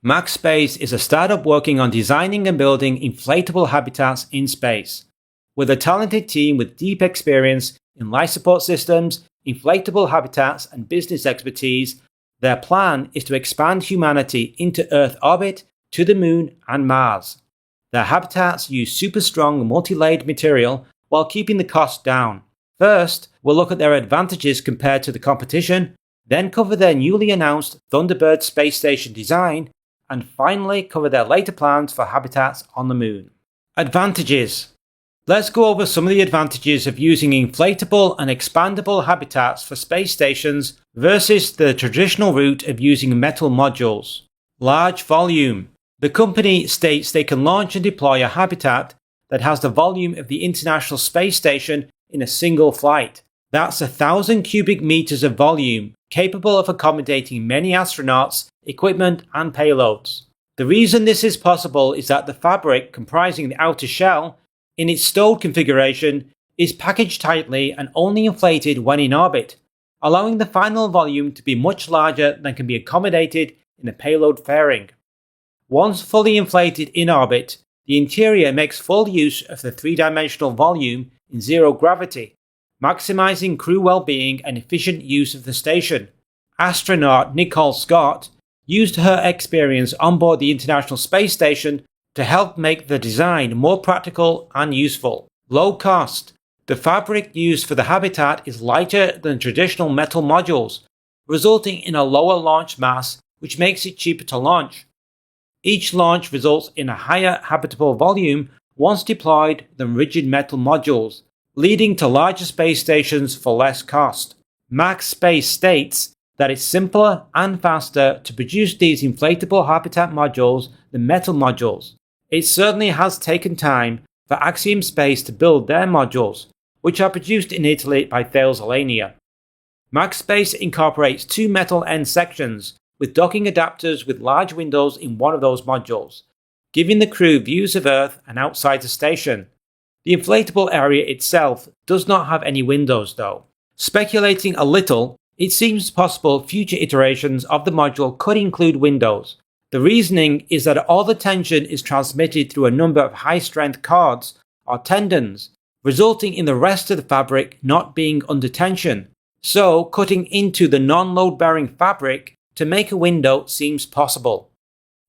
MaxSpace is a startup working on designing and building inflatable habitats in space. With a talented team with deep experience in life support systems, inflatable habitats, and business expertise, their plan is to expand humanity into Earth orbit, to the Moon, and Mars. Their habitats use super strong multi-layered material while keeping the cost down. First, we'll look at their advantages compared to the competition, then cover their newly announced Thunderbird space station design, and finally cover their later plans for habitats on the Moon. Advantages. Let's go over some of the advantages of using inflatable and expandable habitats for space stations versus the traditional route of using metal modules. Large volume. The company states they can launch and deploy a habitat that has the volume of the International Space Station in a single flight. That's 1,000 cubic meters of volume, capable of accommodating many astronauts, equipment, and payloads. The reason this is possible is that the fabric comprising the outer shell, in its stowed configuration, is packaged tightly and only inflated when in orbit, allowing the final volume to be much larger than can be accommodated in a payload fairing. Once fully inflated in orbit, the interior makes full use of the three-dimensional volume in zero gravity, maximizing crew well-being and efficient use of the station. Astronaut Nicole Scott used her experience on board the International Space Station to help make the design more practical and useful. Low cost. The fabric used for the habitat is lighter than traditional metal modules, resulting in a lower launch mass, which makes it cheaper to launch. Each launch results in a higher habitable volume once deployed than rigid metal modules, leading to larger space stations for less cost. MaxSpace states that it's simpler and faster to produce these inflatable habitat modules than metal modules. It certainly has taken time for Axiom Space to build their modules, which are produced in Italy by Thales Alenia. MaxSpace incorporates two metal end sections with docking adapters with large windows in one of those modules, giving the crew views of Earth and outside the station. The inflatable area itself does not have any windows though. Speculating a little, it seems possible future iterations of the module could include windows. The reasoning is that all the tension is transmitted through a number of high-strength cords or tendons, resulting in the rest of the fabric not being under tension. So, cutting into the non-load-bearing fabric to make a window seems possible.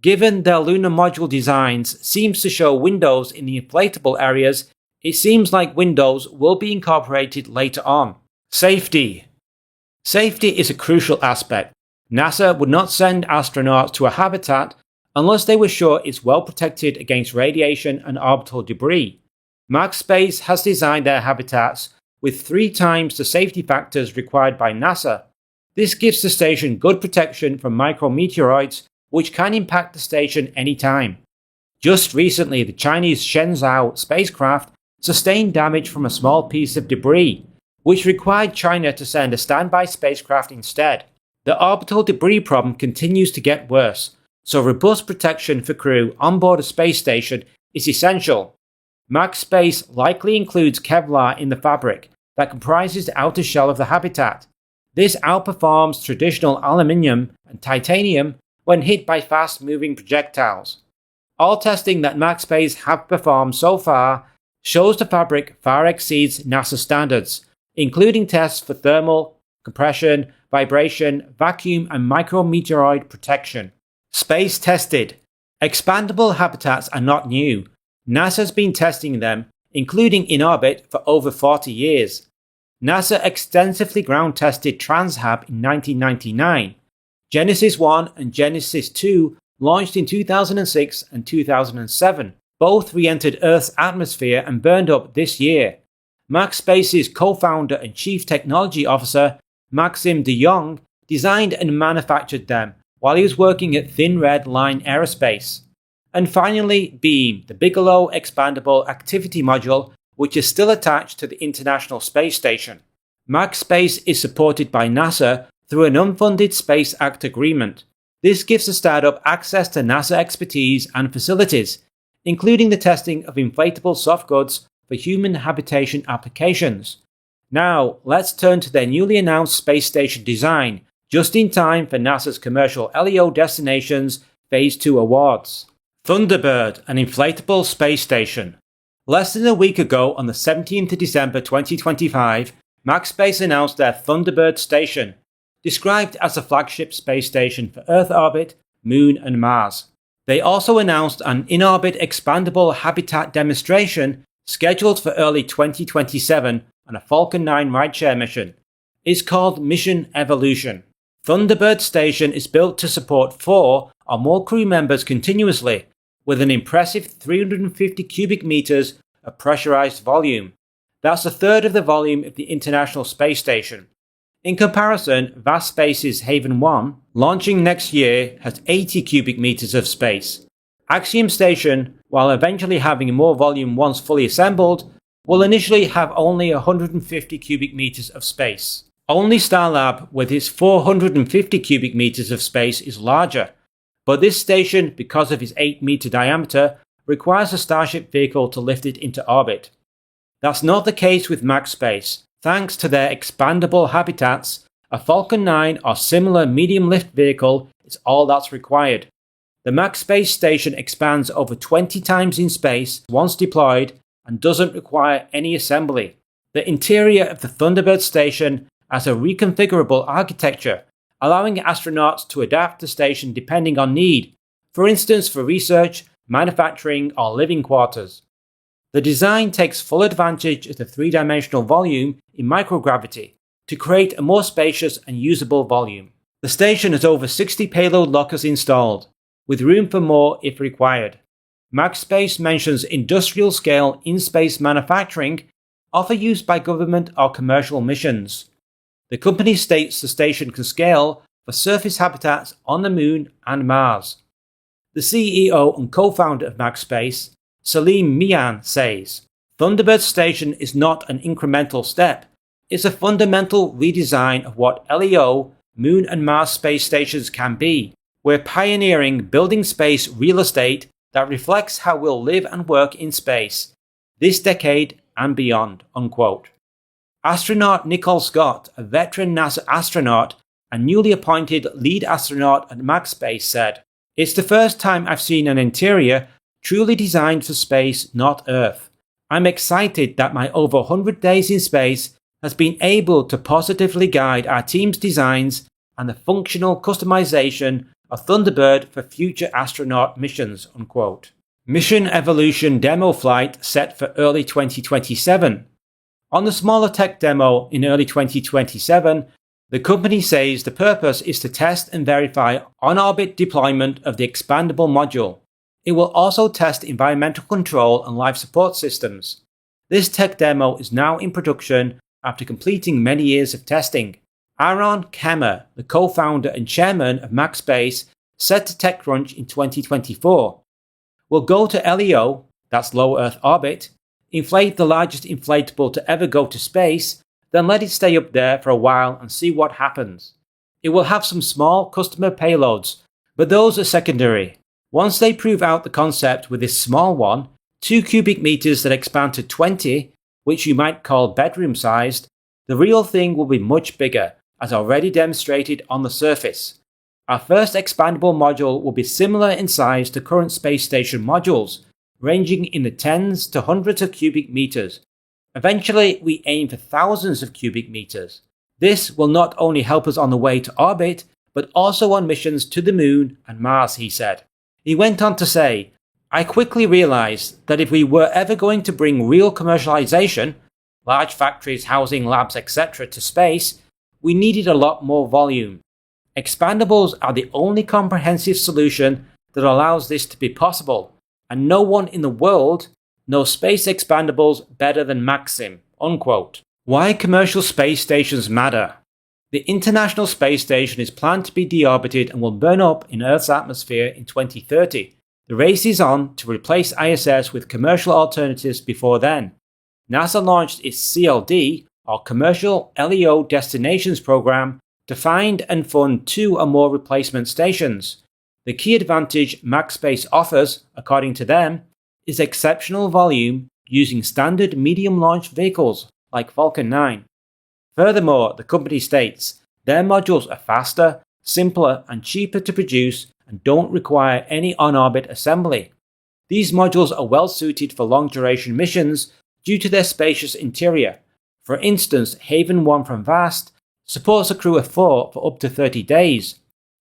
Given their lunar module designs seems to show windows in the inflatable areas, it seems like windows will be incorporated later on. Safety. Safety is a crucial aspect. NASA would not send astronauts to a habitat unless they were sure it's well protected against radiation and orbital debris. MaxSpace has designed their habitats with 3 times the safety factors required by NASA. This gives the station good protection from micrometeoroids, which can impact the station anytime. Just recently, the Chinese Shenzhou spacecraft sustained damage from a small piece of debris, which required China to send a standby spacecraft instead. The orbital debris problem continues to get worse, so robust protection for crew on board a space station is essential. MaxSpace likely includes Kevlar in the fabric that comprises the outer shell of the habitat. This outperforms traditional aluminium and titanium when hit by fast-moving projectiles. All testing that MaxSpace have performed so far shows the fabric far exceeds NASA standards, including tests for thermal, compression, vibration, vacuum, and micrometeoroid protection. Space tested. Expandable habitats are not new. NASA's been testing them, including in orbit, for over 40 years. NASA extensively ground tested TransHab in 1999. Genesis 1 and Genesis 2 launched in 2006 and 2007. Both re-entered Earth's atmosphere and burned up this year. MaxSpace's co-founder and chief technology officer, Maxim de Jong, designed and manufactured them while he was working at Thin Red Line Aerospace. And finally, Beam, the Bigelow Expandable Activity Module, which is still attached to the International Space Station. MaxSpace is supported by NASA through an unfunded Space Act agreement. This gives the startup access to NASA expertise and facilities, including the testing of inflatable soft goods for human habitation applications. Now, let's turn to their newly announced space station design, just in time for NASA's commercial LEO destinations Phase 2 awards. Thunderbird, an inflatable space station. Less than a week ago, on the 17th of December 2025, MaxSpace announced their Thunderbird station, described as a flagship space station for Earth orbit, Moon and Mars. They also announced an in-orbit expandable habitat demonstration scheduled for early 2027 on a Falcon 9 rideshare mission. It's called Mission Evolution. Thunderbird station is built to support 4 or more crew members continuously, with an impressive 350 cubic meters of pressurized volume. That's a third of the volume of the International Space Station. In comparison, Vast Space's Haven 1, launching next year, has 80 cubic meters of space. Axiom Station, while eventually having more volume once fully assembled, will initially have only 150 cubic meters of space. Only Starlab, with its 450 cubic meters of space, is larger, but this station, because of its 8-meter diameter, requires a Starship vehicle to lift it into orbit. That's not the case with MaxSpace. Thanks to their expandable habitats, a Falcon 9 or similar medium lift vehicle is all that's required. The MaxSpace station expands over 20 times in space once deployed and doesn't require any assembly. The interior of the Thunderbird station has a reconfigurable architecture, allowing astronauts to adapt the station depending on need, for instance for research, manufacturing, or living quarters. The design takes full advantage of the 3-dimensional volume in microgravity to create a more spacious and usable volume. The station has over 60 payload lockers installed, with room for more if required. MaxSpace mentions industrial-scale in-space manufacturing, often used by government or commercial missions. The company states the station can scale for surface habitats on the Moon and Mars. The CEO and co-founder of MaxSpace, Salim Mian, says, Thunderbird station is not an incremental step. It's a fundamental redesign of what LEO, Moon and Mars space stations can be. We're pioneering building space real estate that reflects how we'll live and work in space, this decade and beyond, unquote. Astronaut Nicole Scott, a veteran NASA astronaut and newly appointed lead astronaut at MaxSpace, said, It's the first time I've seen an interior truly designed for space, not Earth. I'm excited that my over 100 days in space has been able to positively guide our team's designs and the functional customization of Thunderbird for future astronaut missions, unquote. Mission Evolution demo flight set for early 2027. On the smaller tech demo in early 2027, the company says the purpose is to test and verify on-orbit deployment of the expandable module. It will also test environmental control and life support systems. This tech demo is now in production after completing many years of testing. Aaron Kemmer, the co-founder and chairman of MaxSpace, said to TechCrunch in 2024, We'll go to LEO, that's low Earth orbit, inflate the largest inflatable to ever go to space, then let it stay up there for a while and see what happens. It will have some small customer payloads, but those are secondary. Once they prove out the concept with this small one, 2 cubic meters that expand to 20, which you might call bedroom sized, the real thing will be much bigger, as already demonstrated on the surface. Our first expandable module will be similar in size to current space station modules, ranging in the tens to hundreds of cubic meters. Eventually, we aim for thousands of cubic meters. This will not only help us on the way to orbit, but also on missions to the Moon and Mars, he said. He went on to say, I quickly realized that if we were ever going to bring real commercialization, large factories, housing, labs, etc., to space, we needed a lot more volume. Expandables are the only comprehensive solution that allows this to be possible, and no one in the world knows space expandables better than Maxim, unquote. Why commercial space stations matter. The International Space Station is planned to be deorbited and will burn up in Earth's atmosphere in 2030. The race is on to replace ISS with commercial alternatives before then. NASA launched its CLD, or Commercial LEO Destinations Program, to find and fund 2 or more replacement stations. The key advantage MaxSpace offers, according to them, is exceptional volume using standard medium launch vehicles like Falcon 9. Furthermore, the company states, their modules are faster, simpler and cheaper to produce and don't require any on-orbit assembly. These modules are well suited for long-duration missions due to their spacious interior. For instance, Haven 1 from VAST supports a crew of 4 for up to 30 days.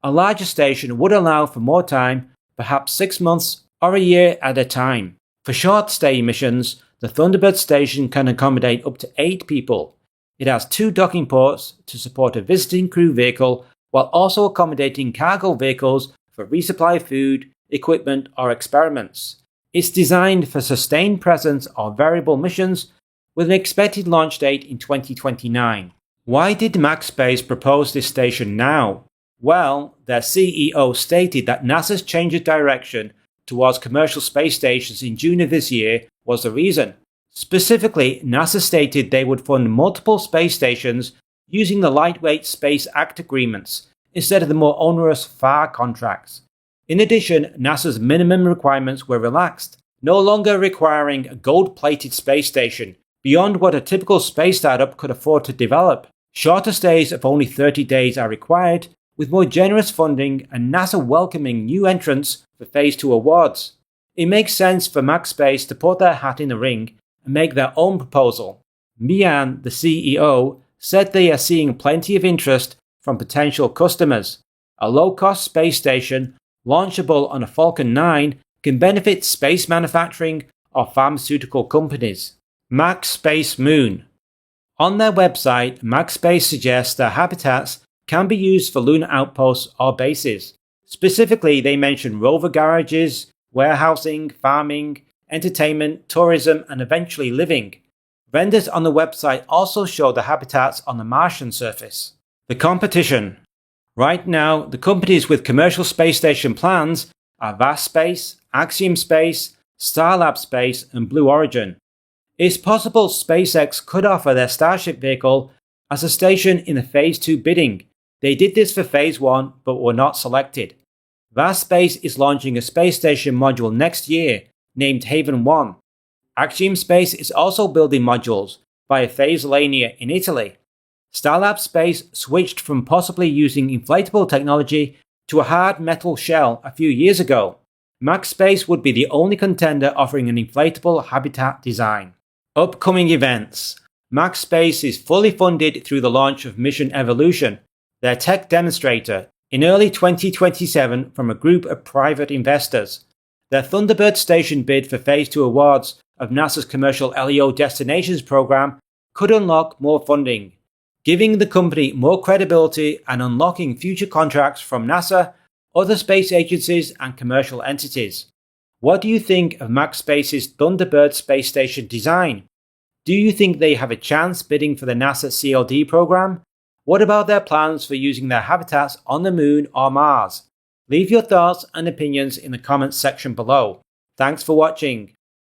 A larger station would allow for more time, perhaps 6 months or a year at a time. For short-stay missions, the Thunderbird station can accommodate up to 8 people. It has 2 docking ports to support a visiting crew vehicle while also accommodating cargo vehicles for resupply of food, equipment, or experiments. It's designed for sustained presence or variable missions with an expected launch date in 2029. Why did MaxSpace propose this station now? Well, their CEO stated that NASA's change of direction towards commercial space stations in June of this year was the reason. Specifically, NASA stated they would fund multiple space stations using the Lightweight Space Act agreements instead of the more onerous FAR contracts. In addition, NASA's minimum requirements were relaxed, no longer requiring a gold-plated space station beyond what a typical space startup could afford to develop. Shorter stays of only 30 days are required, with more generous funding and NASA welcoming new entrants for Phase 2 awards. It makes sense for MaxSpace to put their hat in the ring and make their own proposal. Mian, the CEO, said they are seeing plenty of interest from potential customers. A low-cost space station, launchable on a Falcon 9, can benefit space manufacturing or pharmaceutical companies. MaxSpace Moon. On their website, MaxSpace suggests their habitats can be used for lunar outposts or bases. Specifically, they mention rover garages, warehousing, farming, entertainment, tourism, and eventually living. Vendors on the website also show the habitats on the Martian surface. The competition. Right now, the companies with commercial space station plans are VAST Space, Axiom Space, Starlab Space, and Blue Origin. It's possible SpaceX could offer their Starship vehicle as a station in the Phase 2 bidding. They did this for Phase 1 but were not selected. VAST Space is launching a space station module next year named Haven 1. Axiom Space is also building modules via Phase Lania in Italy. Starlab Space switched from possibly using inflatable technology to a hard metal shell a few years ago. MaxSpace would be the only contender offering an inflatable habitat design. Upcoming events. MaxSpace is fully funded through the launch of Mission Evolution, their tech demonstrator, in early 2027 from a group of private investors. Their Thunderbird station bid for Phase 2 awards of NASA's commercial LEO Destinations program could unlock more funding, giving the company more credibility and unlocking future contracts from NASA, other space agencies, and commercial entities. What do you think of MaxSpace's Thunderbird space station design? Do you think they have a chance bidding for the NASA CLD program? What about their plans for using their habitats on the Moon or Mars? Leave your thoughts and opinions in the comments section below. Thanks for watching.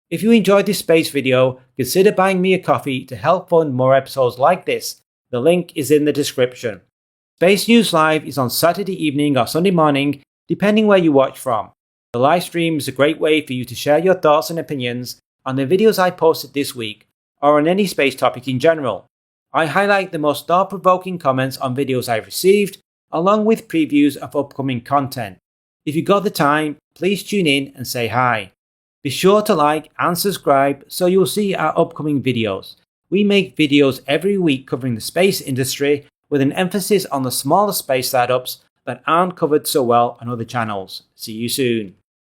If you enjoyed this space video, consider buying me a coffee to help fund more episodes like this. The link is in the description. Space News Live is on Saturday evening or Sunday morning, depending where you watch from. The live stream is a great way for you to share your thoughts and opinions on the videos I posted this week, or on any space topic in general. I highlight the most thought-provoking comments on videos I've received, along with previews of upcoming content. If you got the time, please tune in and say hi. Be sure to like and subscribe so you'll see our upcoming videos. We make videos every week covering the space industry with an emphasis on the smaller space startups that aren't covered so well on other channels. See you soon.